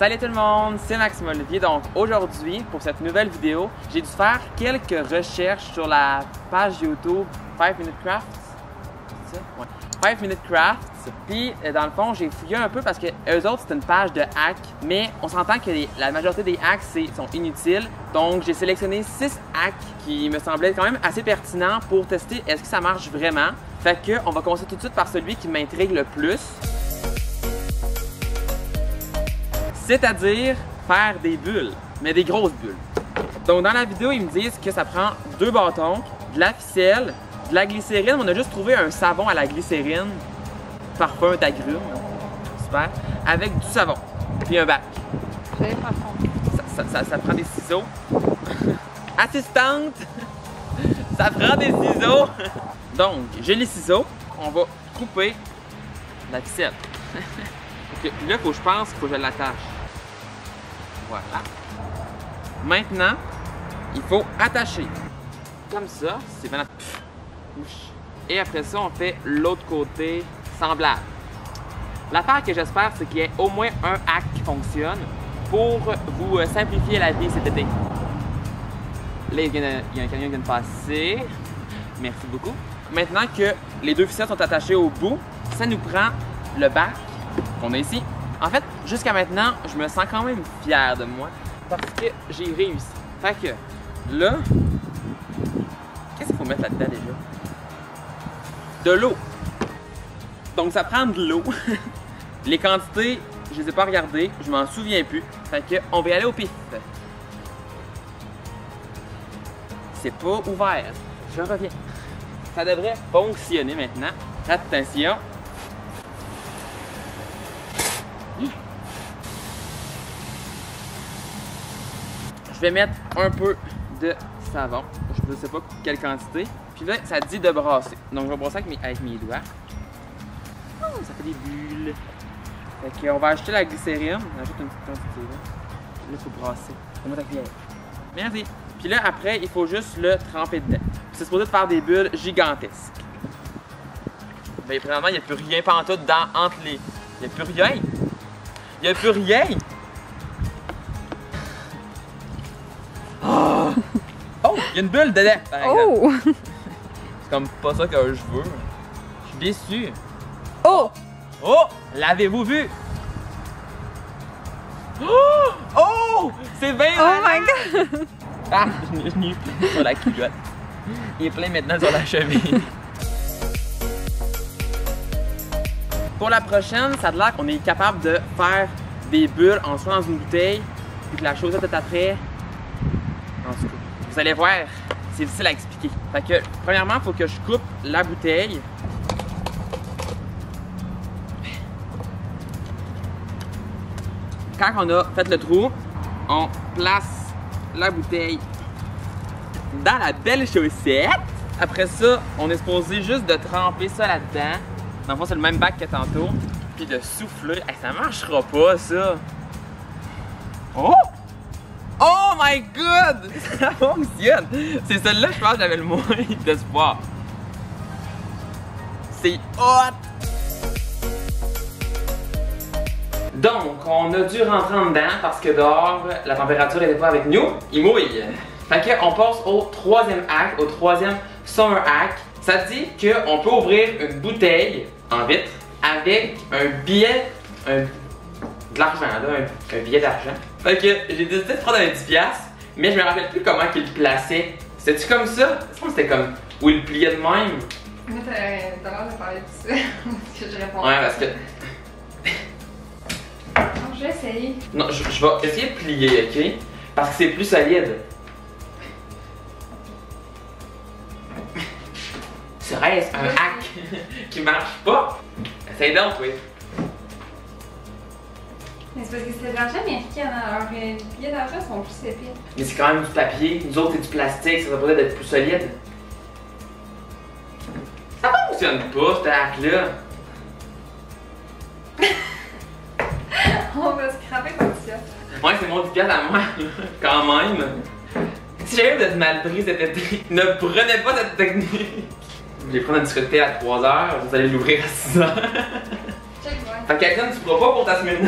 Salut tout le monde, c'est Maxime Olivier. Donc aujourd'hui, pour cette nouvelle vidéo, j'ai dû faire quelques recherches sur la page YouTube 5 Minute Crafts. C'est ça? Ouais. 5 Minute Crafts. Puis dans le fond, j'ai fouillé un peu parce que eux autres, c'est une page de hacks, mais on s'entend que la majorité des hacks sont inutiles. Donc j'ai sélectionné 6 hacks qui me semblaient quand même assez pertinents pour tester est-ce que ça marche vraiment. Fait que on va commencer tout de suite par celui qui m'intrigue le plus. C'est-à-dire faire des bulles, mais des grosses bulles. Donc dans la vidéo, ils me disent que ça prend 2 bâtons, de la ficelle, de la glycérine. On a juste trouvé un savon à la glycérine, parfum d'agrumes, super, avec du savon, puis un bac. Ça prend des ciseaux. Assistante, ça prend des ciseaux. Donc, j'ai les ciseaux. On va couper la ficelle. Puis là, je pense qu'il faut que je l'attache. Voilà. Maintenant, il faut attacher. Comme ça, c'est bien. Et après ça, on fait l'autre côté semblable. L'affaire que j'espère, c'est qu'il y ait au moins un hack qui fonctionne pour vous simplifier la vie cet été. Là, il y a un camion qui vient de passer. Merci beaucoup. Maintenant que les 2 ficelles sont attachées au bout, ça nous prend le bac qu'on a ici. En fait, jusqu'à maintenant, je me sens quand même fier de moi parce que j'ai réussi. Fait que là, qu'est-ce qu'il faut mettre là-dedans déjà? De l'eau. Donc ça prend de l'eau. Les quantités, je les ai pas regardées, je m'en souviens plus. Fait que on va y aller au pif. C'est pas ouvert. Je reviens. Ça devrait fonctionner maintenant. Attention. Je vais mettre un peu de savon. Je ne sais pas quelle quantité. Puis là, ça dit de brasser. Donc, je vais brasser avec mes doigts. Oh, ça fait des bulles. Fait qu'on va ajouter la glycérine. On ajoute une petite quantité là. Là, il faut brasser. On met ta cuillère. Merci. Puis là, après, il faut juste le tremper dedans. C'est supposé de faire des bulles gigantesques. Ben, présentement, il n'y a plus rien pantoute entre les... Il n'y a plus rien. Il n'y a plus rien. Oh! Oh! Il y a une bulle dedans, par exemple. Oh! C'est comme pas ça que je veux. Je suis déçu. Oh! Oh! L'avez-vous vu? Oh! Oh! C'est bien! Oh my god! Ah! Je n'ai plus sur la culotte. Il est plein maintenant sur la cheville. Pour la prochaine, ça a l'air qu'on est capable de faire des bulles en soit dans une bouteille, puis que la chose est après. En tout cas, vous allez voir, c'est difficile à expliquer. Fait que, premièrement, il faut que je coupe la bouteille. Quand on a fait le trou, on place la bouteille dans la belle chaussette. Après ça, on est supposé juste de tremper ça là-dedans. Dans le fond, c'est le même bac que tantôt. Puis de souffler. Hey, ça marchera pas, ça. Oh! Oh my god! Ça fonctionne! C'est celle-là, je pense, que j'avais le moins d'espoir. C'est hot! Donc, on a dû rentrer en dedans parce que dehors, la température n'était pas avec nous. Il mouille. Fait qu'on passe au 3e hack, au 3e summer hack. Ça dit qu'on peut ouvrir une bouteille en vitre avec un billet, de l'argent, là, un billet d'argent. Fait que j'ai décidé de prendre un 10$, mais je me rappelle plus comment qu'il le plaçait. C'était-tu comme ça? Je pense que c'était comme où il le pliait de même. Moi, t'as l'air de parler de ça. Parce que je réponds. Ouais, parce que. Non, je vais essayer. Non, je vais essayer de plier, ok? Parce que c'est plus solide. Serait-ce un hack qui marche pas? Essaye donc, oui. Mais c'est parce que c'est de l'argent américain, alors les billets d'argent sont plus épais. Mais c'est quand même du papier, nous autres c'est du plastique, ça devrait être plus solide. Ça fonctionne pas, ce hack-là. On va scraper comme ça. Ouais, c'est mon 10$ à moi, quand même. Si jamais vous êtes mal pris cet été, ne prenez pas cette technique. Vous allez prendre une discothèque à 3h, vous allez l'ouvrir à 6h. Check, ouais. Fait que quelqu'un, tu pourras pas pour ta semaine.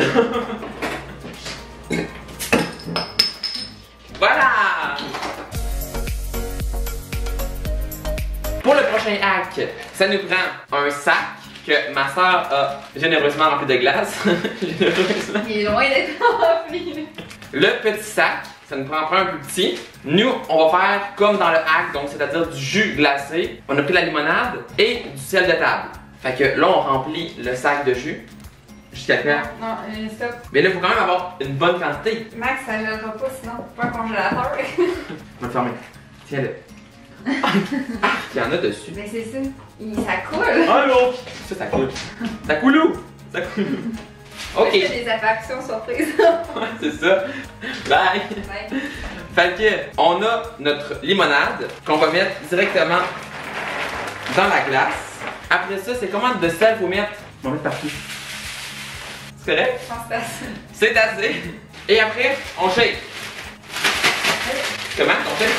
prochain hack, ça nous prend un sac que ma soeur a généreusement rempli de glace. Généreusement. Il est loin d'être rempli. Le petit sac, ça nous prend un plus petit. Nous, on va faire comme dans le hack, donc c'est-à-dire du jus glacé. On a pris la limonade et du sel de table. Fait que là, on remplit le sac de jus. Jusqu'à faire. Non, stop. Mais là, il faut quand même avoir une bonne quantité. Max, ça gèlera pas sinon. Pas un congélateur. Je vais le fermer. Tiens-le. Il y en a dessus. Mais c'est ça. Ça coule. Ah non! Ça coule. Ça coule où? Ça coule. Ok. Je fais des apparitions surprises. Ouais, c'est ça. Bye! Ouais. Fait que, on a notre limonade qu'on va mettre directement dans la glace. Après ça, c'est combien de sel faut mettre? On va mettre partout. C'est correct? Je pense que c'est assez. C'est assez. Et après, on shake. Comment on shake?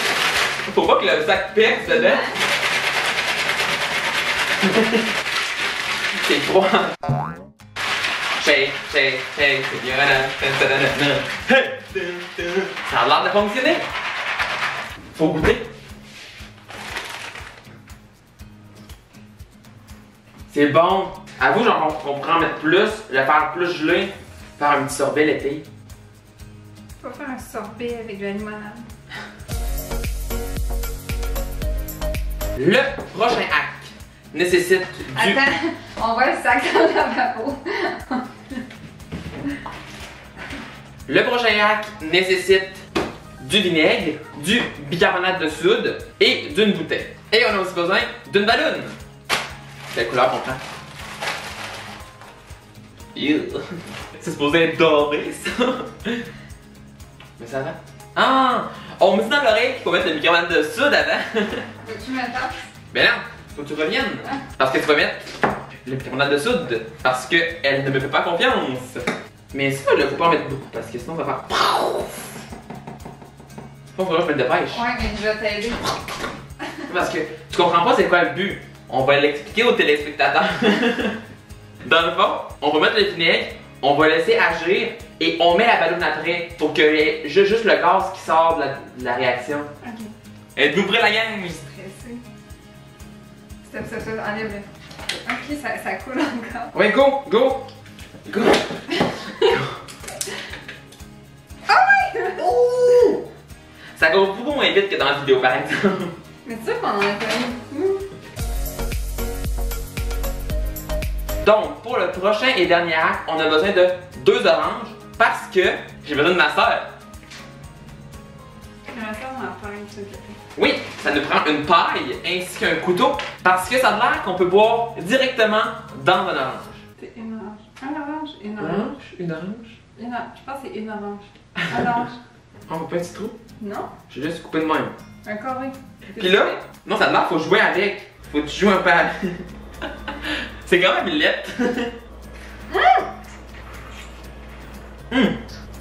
Faut pas que le sac perce dedans. C'est froid. Shake, shake, shake. Ça a l'air de fonctionner. Faut goûter. C'est bon. Avoue, genre, on pourrait en mettre plus, le faire plus gelé, faire un petit sorbet l'été. Faut faire un sorbet avec de la limonade. Le prochain hack nécessite du... Attends, on voit le sac dans le lavabo. Le prochain hack nécessite du vinaigre, du bicarbonate de soude et d'une bouteille. Et on a aussi besoin d'une ballonne. Quelle couleur on prend? C'est supposé être doré, ça. Mais ça va. Ah! On me dit dans l'oreille qu'il faut mettre le bicarbonate de soude avant. Veux-tu me taper? Ben non, faut que tu reviennes. Parce que tu vas mettre le bicarbonate de soude. Parce qu'elle ne me fait pas confiance. Mais ça, là, faut pas en mettre beaucoup. Parce que sinon, on va faire. Faut que je me dépêche. Ouais, mais je vais t'aider. Parce que tu comprends pas c'est quoi le but. On va l'expliquer aux téléspectateurs. Dans le fond, on va mettre le vinaigre, on va laisser agir et on met la ballonne après pour qu'il y ait juste le gaz qui sort de la réaction. Ok. Êtes-vous prêts la gang? Stressé. Stop, enlève-le. Ok, ça coule encore. Ouais, go, go, go. Oh! Ça go beaucoup moins vite que dans la vidéo par exemple. Mais c'est sûr qu'on en a fait beaucoup. Donc, pour le prochain et dernier hack, on a besoin de 2 oranges parce que j'ai besoin de ma soeur. Je vais faire ma paille, s'il te plaît. Oui, ça nous prend une paille ainsi qu'un couteau parce que ça a l'air qu'on peut boire directement dans un orange. C'est une orange. Un orange, une orange. Une orange? Une orange. Je pense que c'est une orange. Un orange. On va pas un petit trou? Non? J'ai juste coupé de même. Un carré. Puis là, non, ça a l'air faut jouer avec. Faut que tu joues un peu avec. C'est quand même une lettre.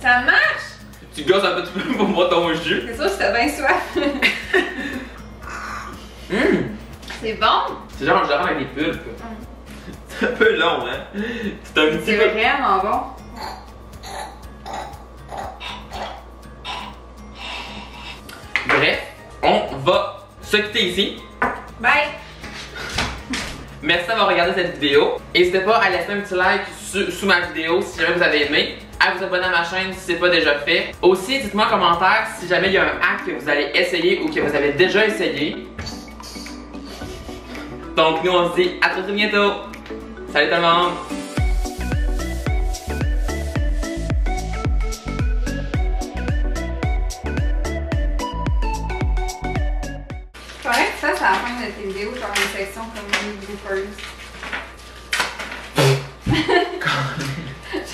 Ça marche! Tu gosses un petit peu pour boire ton jus. C'est sûr que t'as bien soif. C'est bon? C'est genre un genre avec des pulpes. C'est un peu long, hein? C'est un petit C'est peu. vraiment bon. Bref, on va se quitter ici. Bye! Merci d'avoir regardé cette vidéo. N'hésitez pas à laisser un petit like sous ma vidéo si jamais vous avez aimé. À vous abonner à ma chaîne si ce n'est pas déjà fait. Aussi, dites-moi en commentaire si jamais il y a un hack que vous allez essayer ou que vous avez déjà essayé. Donc nous on se dit à très bientôt. Salut tout le monde! Faudrait que tu fasses à la fin de tes vidéos, genre une section comme les bloopers.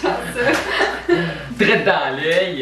Genre ça. Traite dans l'œil!